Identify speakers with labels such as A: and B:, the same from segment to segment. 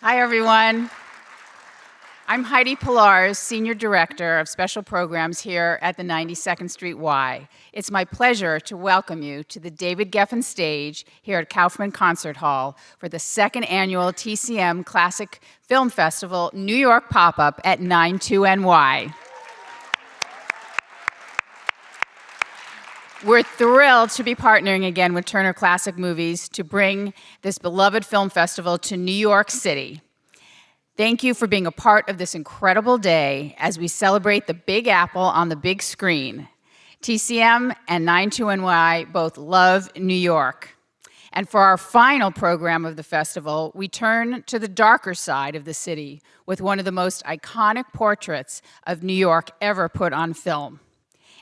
A: Hi, everyone. I'm Heidi Pilars, Senior Director of Special Programs here at the 92nd Street Y. It's my pleasure to welcome you to the David Geffen stage here at Kaufman Concert Hall for the second annual TCM Classic Film Festival New York pop-up at 92NY. We're thrilled to be partnering again with Turner Classic Movies to bring this beloved film festival to New York City. Thank you for being a part of this incredible day as we celebrate the Big Apple on the big screen. TCM and 92NY both love New York. And for our final program of the festival, we turn to the darker side of the city with one of the most iconic portraits of New York ever put on film.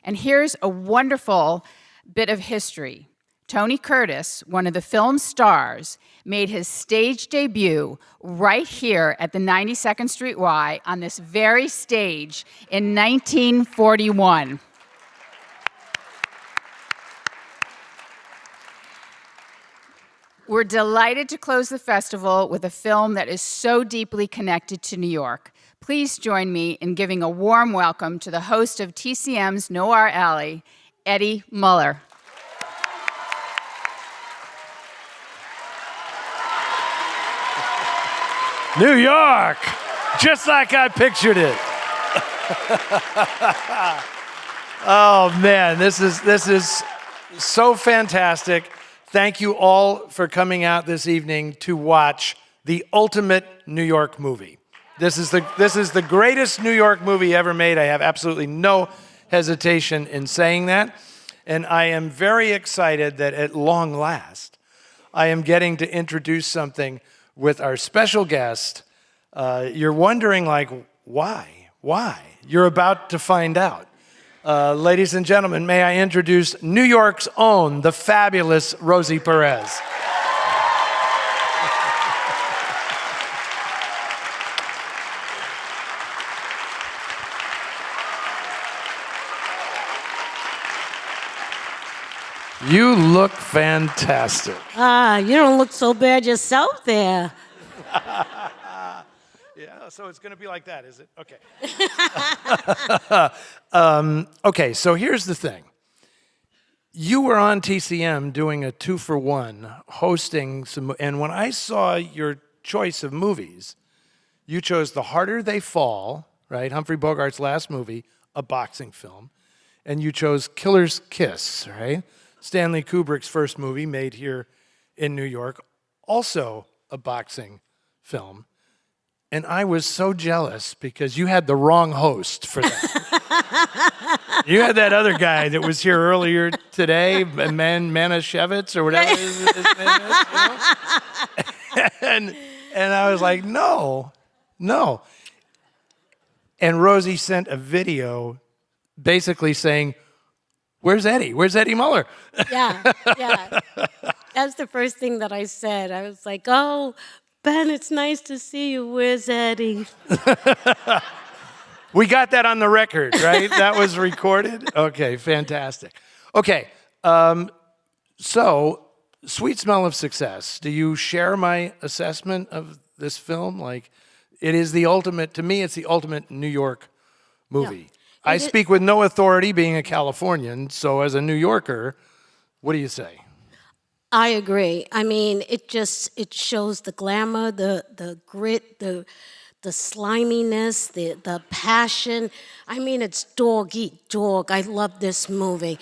A: And here's a wonderful bit of history. Tony Curtis, one of the film's stars, made his stage debut right here at the 92nd Street Y on this very stage in 1941. We're delighted to close the festival with a film that is so deeply connected to New York. Please join me in giving a warm welcome to the host of TCM's Noir Alley, Eddie Muller.
B: New York, just like I pictured it. Oh man, this is so fantastic. Thank you all for coming out this evening to watch the ultimate New York movie. This is the greatest New York movie ever made. I have absolutely no hesitation in saying that. And I am very excited that at long last, I am getting to introduce something with our special guest. You're wondering, like, why? You're about to find out. Ladies and gentlemen, may I introduce New York's own, the fabulous Rosie Perez. You look fantastic.
C: You don't look so bad yourself there.
B: Yeah, so it's going to be like that, is it? Okay. Okay, so here's the thing. You were on TCM doing a 2-for-1, hosting some, and when I saw your choice of movies, you chose The Harder They Fall, right? Humphrey Bogart's last movie, a boxing film, and you chose Killer's Kiss, right? Stanley Kubrick's first movie made here in New York, also a boxing film. And I was so jealous because you had the wrong host for that. You had that other guy that was here earlier today, Manischewitz or whatever his name is, you know? And I was like, no. And Rosie sent a video basically saying, "Where's Eddie? Where's Eddie Muller?"
C: Yeah. That's the first thing that I said. I was like, "Oh, Ben, it's nice to see you. Where's Eddie?"
B: We got that on the record, right? That was recorded? Okay, fantastic. Okay, so Sweet Smell of Success. Do you share my assessment of this film? Like, it is the ultimate, to me, it's the ultimate New York movie. Yeah. I speak with no authority being a Californian, so as a New Yorker, what do you say?
C: I agree. I mean, it shows the glamour, the grit, the sliminess, the passion. I mean, it's dog eat dog. I love this movie.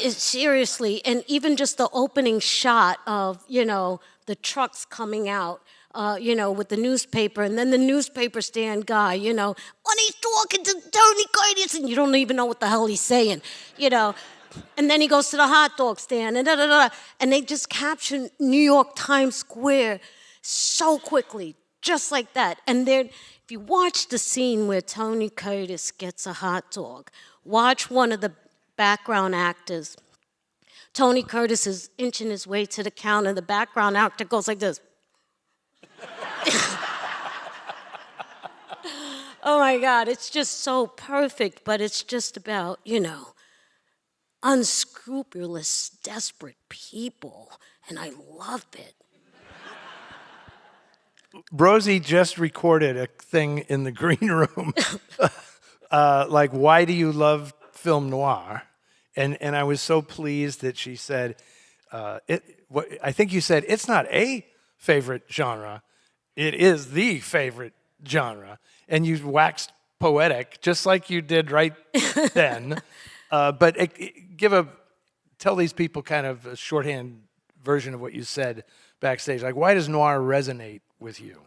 C: Seriously, and even just the opening shot of, the trucks coming out, with the newspaper, and then the newspaper stand guy, when he's talking to Tony Curtis, and you don't even know what the hell he's saying, And then he goes to the hot dog stand, and they just capture New York Times Square so quickly, just like that. And then, if you watch the scene where Tony Curtis gets a hot dog, watch one of the background actors. Tony Curtis is inching his way to the counter. The background actor goes like this. Oh my God, it's just so perfect, but it's just about, unscrupulous, desperate people, and I love it.
B: Rosie just recorded a thing in the green room, like, why do you love film noir? And I was so pleased that she said, I think you said, it's not a favorite genre, it is the favorite genre. And you waxed poetic, just like you did right then. But tell these people kind of a shorthand version of what you said backstage. Like, why does noir resonate with you?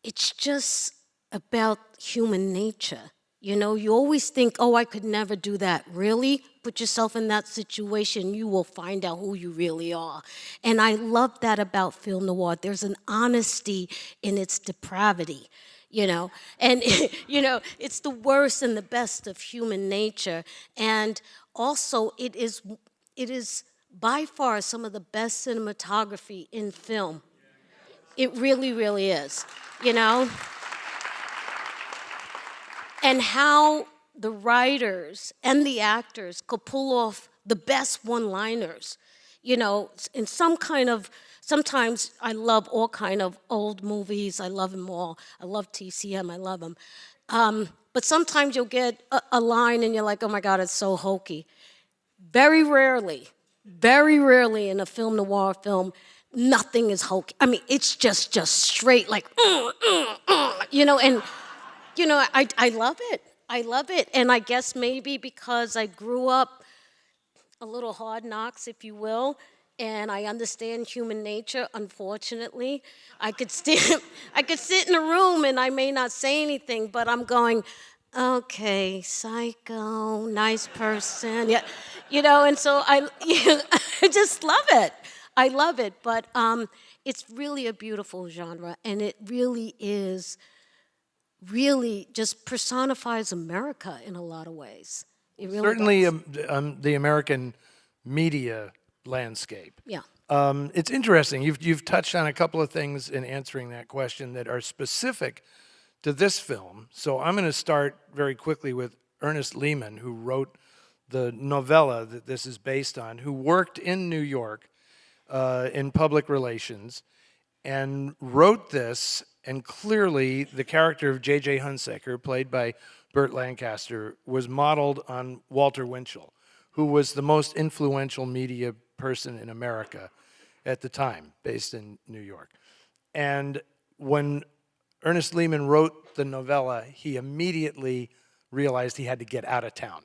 C: It's just about human nature. You know, you always think, oh, I could never do that. Really? Put yourself in that situation, you will find out who you really are. And I love that about film noir. There's an honesty in its depravity, you know. And, you know, it's the worst and the best of human nature. And also, it is by far some of the best cinematography in film. It really, really is, you know? And how the writers and the actors could pull off the best one-liners, you know, in sometimes I love all kind of old movies. I love them all. I love TCM. I love them. But sometimes you'll get a line and you're like, oh my God, it's so hokey. Very rarely in a film noir film, nothing is hokey. I mean, it's just straight like, you know, and, you know, I love it. I love it. And I guess maybe because I grew up a little hard knocks, if you will, and I understand human nature, unfortunately. I could sit in a room and I may not say anything, but I'm going, okay, psycho, nice person. Yeah, you know, and so I just love it. I love it, but it's really a beautiful genre, and it really just personifies America in a lot of ways. It really
B: Certainly
C: does.
B: the American media landscape.
C: Yeah.
B: It's interesting. You've touched on a couple of things in answering that question that are specific to this film. So I'm going to start very quickly with Ernest Lehman, who wrote the novella that this is based on, who worked in New York in public relations and wrote this. And clearly, the character of J.J. Hunsaker, played by Burt Lancaster, was modeled on Walter Winchell, who was the most influential media person in America at the time, based in New York. And when Ernest Lehman wrote the novella, he immediately realized he had to get out of town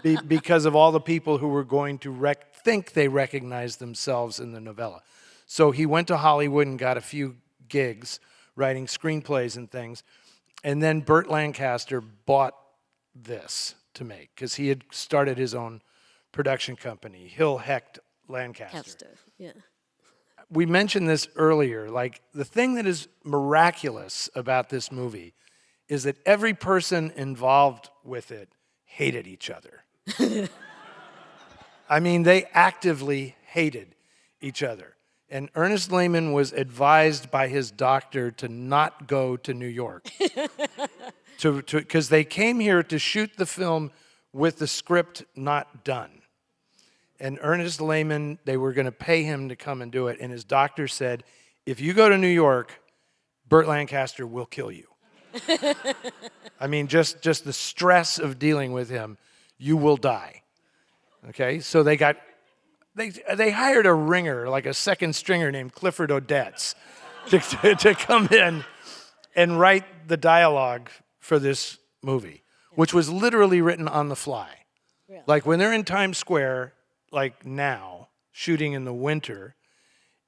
B: because of all the people who were going to think they recognized themselves in the novella. So he went to Hollywood and got a few gigs writing screenplays and things. And then Burt Lancaster bought this to make because he had started his own production company, Hill Hecht Lancaster.
C: Yeah.
B: We mentioned this earlier. Like, the thing that is miraculous about this movie is that every person involved with it hated each other. I mean, they actively hated each other. And Ernest Lehman was advised by his doctor to not go to New York because they came here to shoot the film with the script not done. And Ernest Lehman, they were going to pay him to come and do it. And his doctor said, if you go to New York, Burt Lancaster will kill you. I mean, just the stress of dealing with him, you will die. Okay, so they hired a ringer, like a second stringer named Clifford Odets, to come in and write the dialogue for this movie, which was literally written on the fly. Really? Like, when they're in Times Square, like now, shooting in the winter,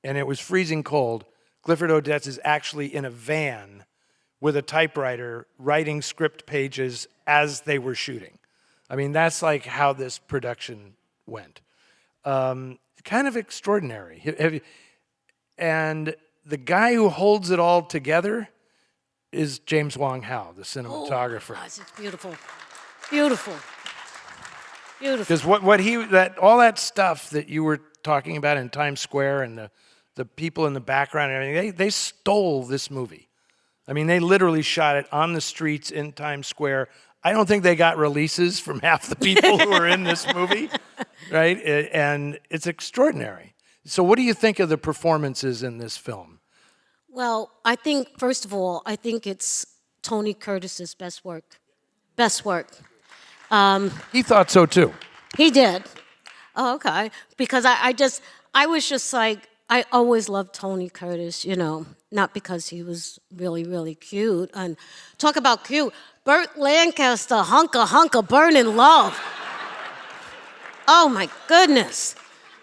B: and it was freezing cold, Clifford Odets is actually in a van with a typewriter writing script pages as they were shooting. I mean, that's like how this production went. Kind of extraordinary. And the guy who holds it all together is James Wong Howe, the cinematographer.
C: Oh, gosh, it's beautiful. Beautiful. Beautiful.
B: Because all that stuff that you were talking about in Times Square and the people in the background and everything, they stole this movie. I mean, they literally shot it on the streets in Times Square. I don't think they got releases from half the people who are in this movie, right? And it's extraordinary. So what do you think of the performances in this film?
C: Well, I think, first of all, I think it's Tony Curtis's best work. Best work.
B: He thought so too.
C: He did. Oh, okay. Because I was just like, I always loved Tony Curtis, you know, not because he was really, really cute. And talk about cute. Burt Lancaster, hunka, burning love. Oh my goodness.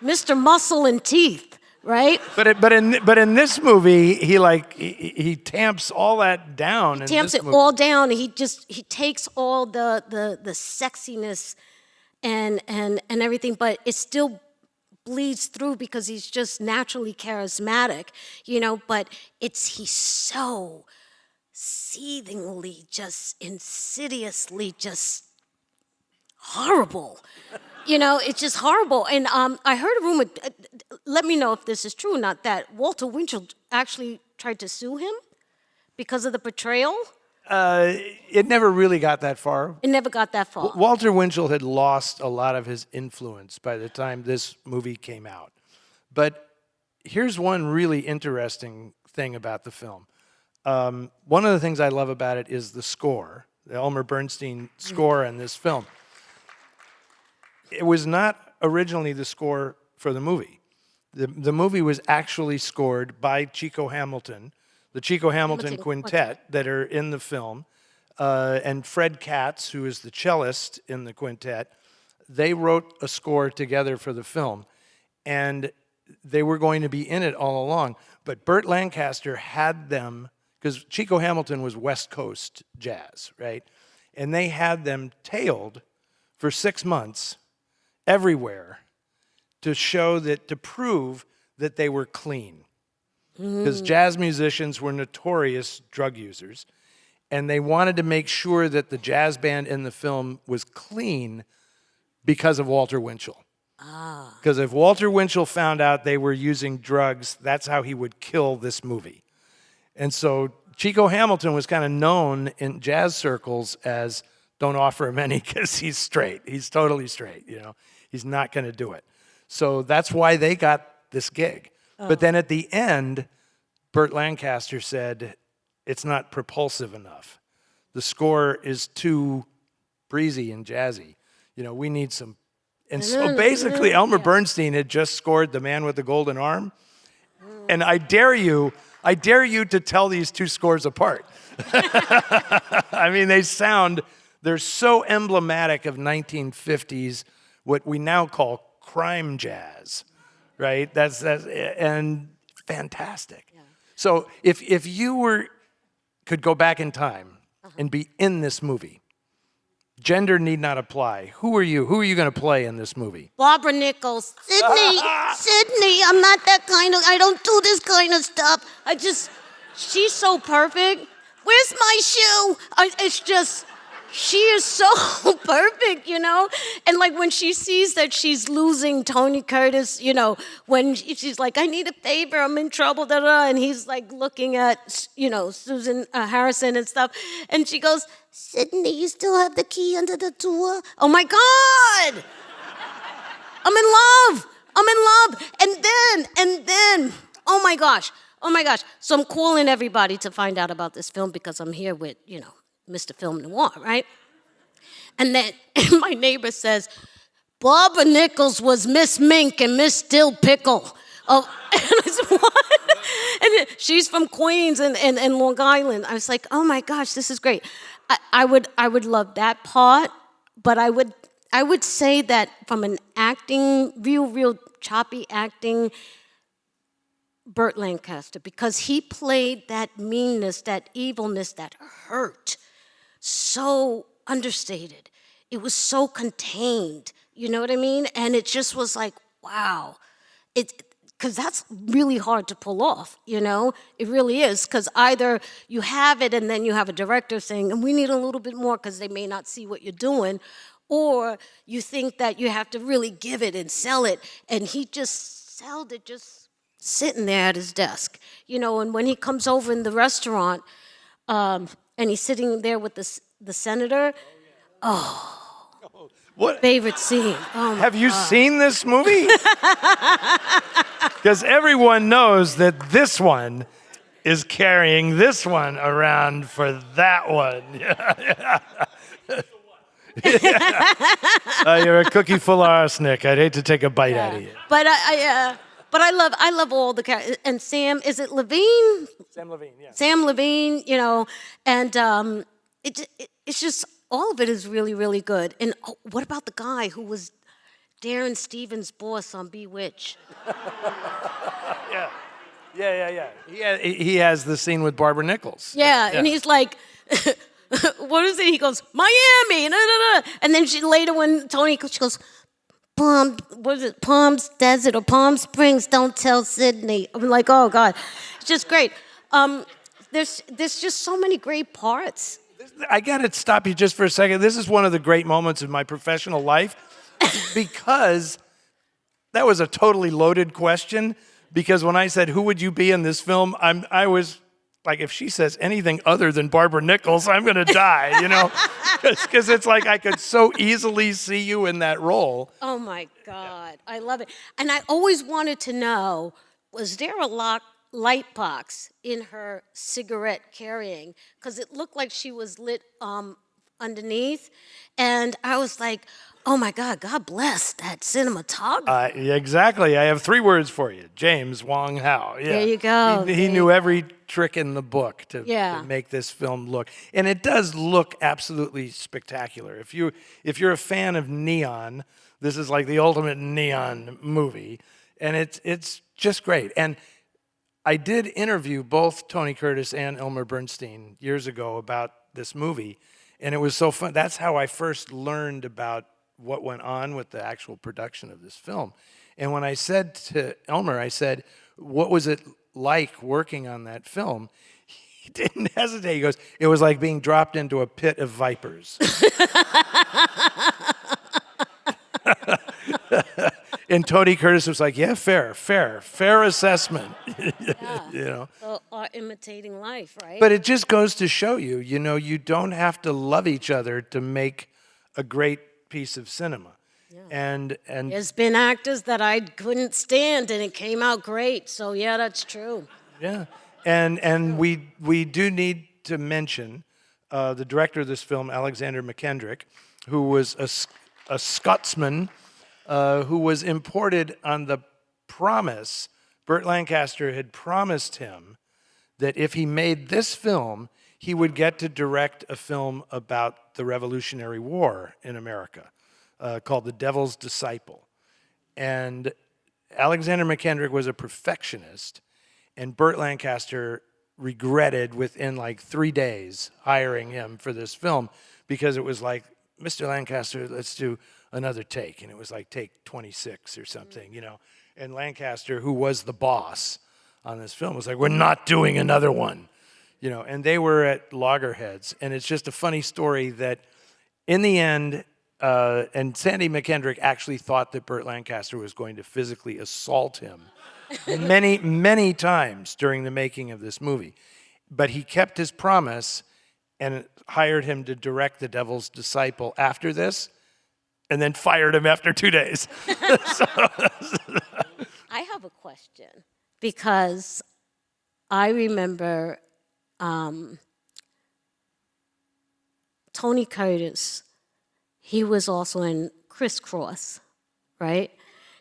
C: Mr. Muscle and Teeth, right?
B: But in this movie, he tamps all that down.
C: Tamps it all down. He takes all the sexiness and everything, but it still bleeds through because he's just naturally charismatic, you know, but he's so seethingly, just insidiously, just horrible. You know, it's just horrible. And I heard a rumor, let me know if this is true or not, that Walter Winchell actually tried to sue him because of the portrayal.
B: It never really got that far.
C: It never got that far.
B: Walter Winchell had lost a lot of his influence by the time this movie came out. But here's one really interesting thing about the film. One of the things I love about it is the score, the Elmer Bernstein score in this film. It was not originally the score for the movie. The movie was actually scored by Chico Hamilton, the Chico Hamilton Quintet that are in the film, and Fred Katz, who is the cellist in the quintet. They wrote a score together for the film, and they were going to be in it all along. But Burt Lancaster had them, because Chico Hamilton was West Coast jazz, right? And they had them tailed for 6 months everywhere to prove that they were clean. Because jazz musicians were notorious drug users, and they wanted to make sure that the jazz band in the film was clean because of Walter Winchell. Because if Walter Winchell found out they were using drugs, that's how he would kill this movie. And so Chico Hamilton was kind of known in jazz circles as, don't offer him any because he's straight. He's totally straight, you know. He's not going to do it. So that's why they got this gig. But then at the end, Burt Lancaster said, it's not propulsive enough. The score is too breezy and jazzy. You know, we need some. And so basically, Elmer Bernstein had just scored The Man with the Golden Arm. And I dare you to tell these two scores apart. I mean, they're so emblematic of 1950s, what we now call crime jazz, right? That's and fantastic. Yeah. So if you could go back in time and be in this movie, gender need not apply. Who are you? Who are you going to play in this movie?
C: Barbara Nichols. Sydney, I'm not that kind of, I don't do this kind of stuff. She's so perfect. Where's my shoe? It's just, she is so perfect, you know? And like when she sees that she's losing Tony Curtis, you know, when she's like, I need a favor, I'm in trouble, da da, and he's like looking at, you know, Susan Harrison and stuff, and she goes, Sydney, you still have the key under the door? Oh my God! I'm in love! And then, oh my gosh. So I'm calling everybody to find out about this film because I'm here with, you know, Mr. Film Noir, right? And then my neighbor says, Barbara Nichols was Miss Mink and Miss Dill Pickle. Oh, and I said, what? And she's from Queens and Long Island. I was like, oh my gosh, this is great. I would love that part, but I would say that from an acting, real choppy acting, Burt Lancaster, because he played that meanness, that evilness, that hurt, so understated. It was so contained, you know what I mean? And it just was like, wow. Because that's really hard to pull off, you know? It really is, because either you have it and then you have a director saying, and we need a little bit more because they may not see what you're doing, or you think that you have to really give it and sell it, and he just sold it just sitting there at his desk, you know, and when he comes over in the restaurant and he's sitting there with the senator,
B: what
C: favorite scene. Oh
B: have you seen this movie? Because everyone knows that this one is carrying this one around for that one. You're a cookie full of arsenic. I'd hate to take a bite out of you.
C: But I love all the characters. And Sam, is it Levine?
B: Sam Levine, yeah.
C: Sam Levine, and it's just all of it is really, really good. And what about the guy who was Darren Stevens' boss on Bewitched?
B: Yeah. He has the scene with Barbara Nichols.
C: Yeah, and he's like, what is it? He goes, Miami, and then later when she goes, Palms Desert or Palm Springs, don't tell Sydney. I'm like, oh God, it's just great. There's just so many great parts.
B: I got to stop you just for a second. This is one of the great moments of my professional life because that was a totally loaded question. Because when I said, who would you be in this film? I was like, if she says anything other than Barbara Nichols, I'm going to die, Because it's like I could so easily see you in that role.
C: Oh, my God. I love it. And I always wanted to know, was there a light box in her cigarette carrying? Because it looked like she was lit underneath. And I was like, oh, my God, God bless that cinematographer.
B: Exactly. I have 3 words for you. James Wong Howe. Yeah.
C: There you go.
B: He knew every trick in the book to make this film look. And it does look absolutely spectacular. If you're a fan of neon, this is like the ultimate neon movie. And it's just great. And I did interview both Tony Curtis and Elmer Bernstein years ago about this movie. And it was so fun. That's how I first learned about what went on with the actual production of this film. And when I said to Elmer, I said, what was it like working on that film? He didn't hesitate. He goes, it was like being dropped into a pit of vipers. And Tony Curtis was like, yeah, fair assessment.
C: So are imitating life, right?
B: But it just goes to show you, you don't have to love each other to make a great piece of cinema. Yeah. And
C: there's been actors that I couldn't stand and it came out great. So yeah, that's true.
B: Yeah. And we do need to mention the director of this film, Alexander McKendrick, who was a Scotsman who was imported on the promise. Burt Lancaster had promised him that if he made this film, he would get to direct a film about the Revolutionary War in America called The Devil's Disciple. And Alexander McKendrick was a perfectionist, and Burt Lancaster regretted within like 3 days hiring him for this film because it was like, Mr. Lancaster, let's do another take. And it was like take 26 or something, And Lancaster, who was the boss on this film, was like, we're not doing another one. And they were at loggerheads. And it's just a funny story that in the end, and Sandy McKendrick actually thought that Burt Lancaster was going to physically assault him many, many times during the making of this movie. But he kept his promise and hired him to direct The Devil's Disciple after this, and then fired him after 2 days.
C: I have a question, because I remember Tony Curtis. He was also in Crisscross, right?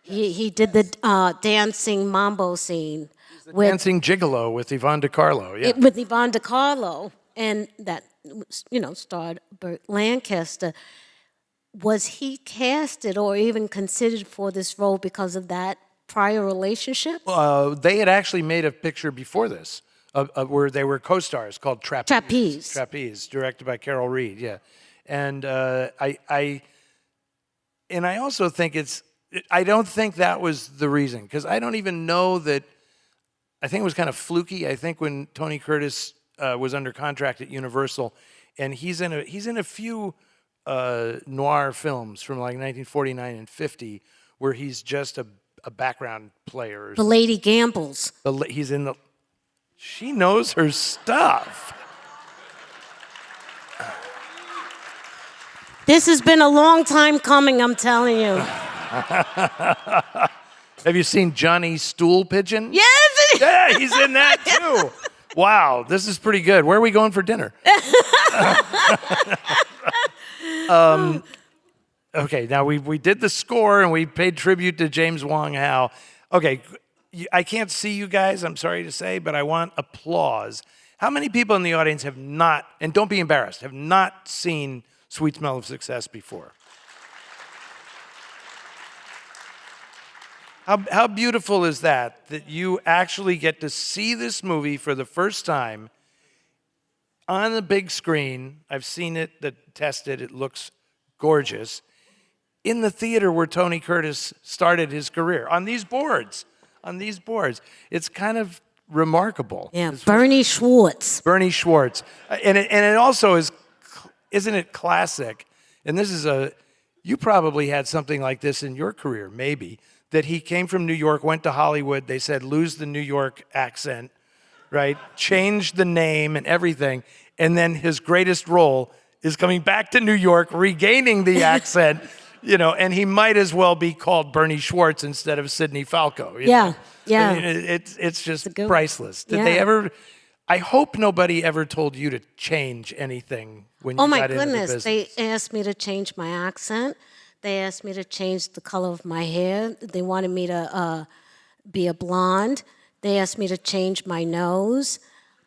C: He did the dancing mambo scene.
B: Dancing Gigolo with Yvonne DiCarlo, yeah.
C: With Yvonne DiCarlo, and that, starred Burt Lancaster. Was he casted or even considered for this role because of that prior relationship?
B: They had actually made a picture before this where they were co-stars called Trapeze. Trapeze, directed by Carol Reed, yeah. And I also think I don't think that was the reason, because I don't even know that. I think it was kind of fluky. I think when Tony Curtis was under contract at Universal, and he's in a few noir films from like 1949 and 50 where he's just a background player.
C: The Lady Gambles.
B: He's in the. She knows her stuff.
C: This has been a long time coming, I'm telling you.
B: Have you seen Johnny Stool Pigeon?
C: Yes!
B: Yeah, he's in that too. Wow, this is pretty good. Where are we going for dinner? Okay, now we did the score and we paid tribute to James Wong Howe. Okay, I can't see you guys, I'm sorry to say, but I want applause. How many people in the audience have not, and don't be embarrassed, have not seen Sweet Smell of Success before? How beautiful is that you actually get to see this movie for the first time on the big screen? I've seen it, tested, it looks gorgeous. In the theater where Tony Curtis started his career, on these boards. It's kind of remarkable.
C: Yeah, Bernie Schwartz.
B: Bernie Schwartz. And it also is, isn't it classic? And this is you probably had something like this in your career, maybe, that he came from New York, went to Hollywood, they said, lose the New York accent, right? Change the name and everything. And then his greatest role is coming back to New York, regaining the accent, and he might as well be called Bernie Schwartz instead of Sidney Falco.
C: Yeah.
B: I mean, it's just priceless. Did they ever, I hope nobody ever told you to change anything when you got into the business.
C: Oh my goodness, they asked me to change my accent. They asked me to change the color of my hair. They wanted me to be a blonde. They asked me to change my nose.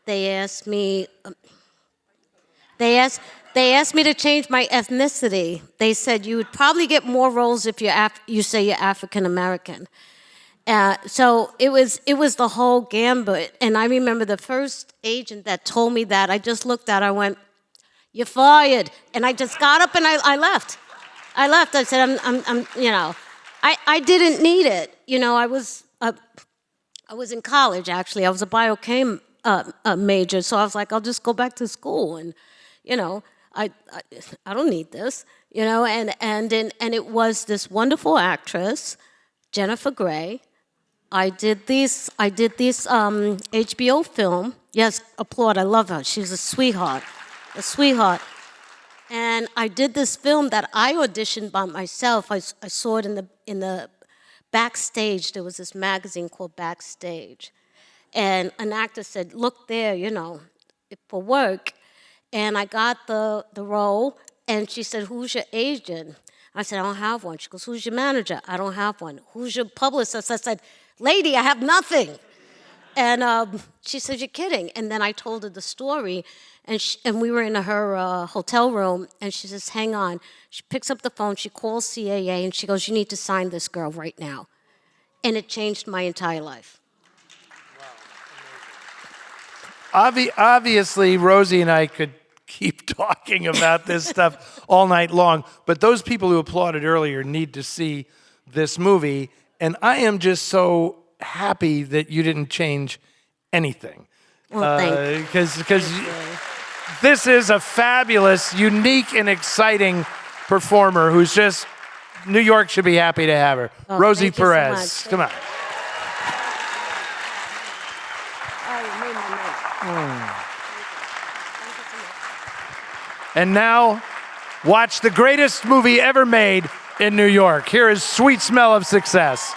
C: They asked me to change my ethnicity. They said you would probably get more roles if you say you're African American. So it was the whole gambit. And I remember the first agent that told me that, I just looked at her, I went, "You're fired." And I just got up and I left. I said, I didn't need it. I was in college, actually. I was a biochem major. So I was like, I'll just go back to school. And, I don't need this, and it was this wonderful actress, Jennifer Grey. I did this HBO film. Yes, applaud. I love her. She's a sweetheart. And I did this film that I auditioned by myself. I saw it in the Backstage. There was this magazine called Backstage. And an actor said, look there, for work. And I got the role, and she said, who's your agent? I said, I don't have one. She goes, who's your manager? I don't have one. Who's your publicist? I said, lady, I have nothing. And she said, you're kidding. And then I told her the story, and we were in her hotel room, and she says, hang on. She picks up the phone, she calls CAA, and she goes, you need to sign this girl right now. And it changed my entire life.
B: Obviously, Rosie and I could keep talking about this stuff all night long, but those people who applauded earlier need to see this movie, and I am just so happy that you didn't change anything.
C: Well, thank you.
B: Because this is a fabulous, unique, and exciting performer who's just, New York should be happy to have her.
C: Oh,
B: Rosie
C: thank you so
B: Perez,
C: much.
B: come on. And now, watch the greatest movie ever made in New York. Here is Sweet Smell of Success.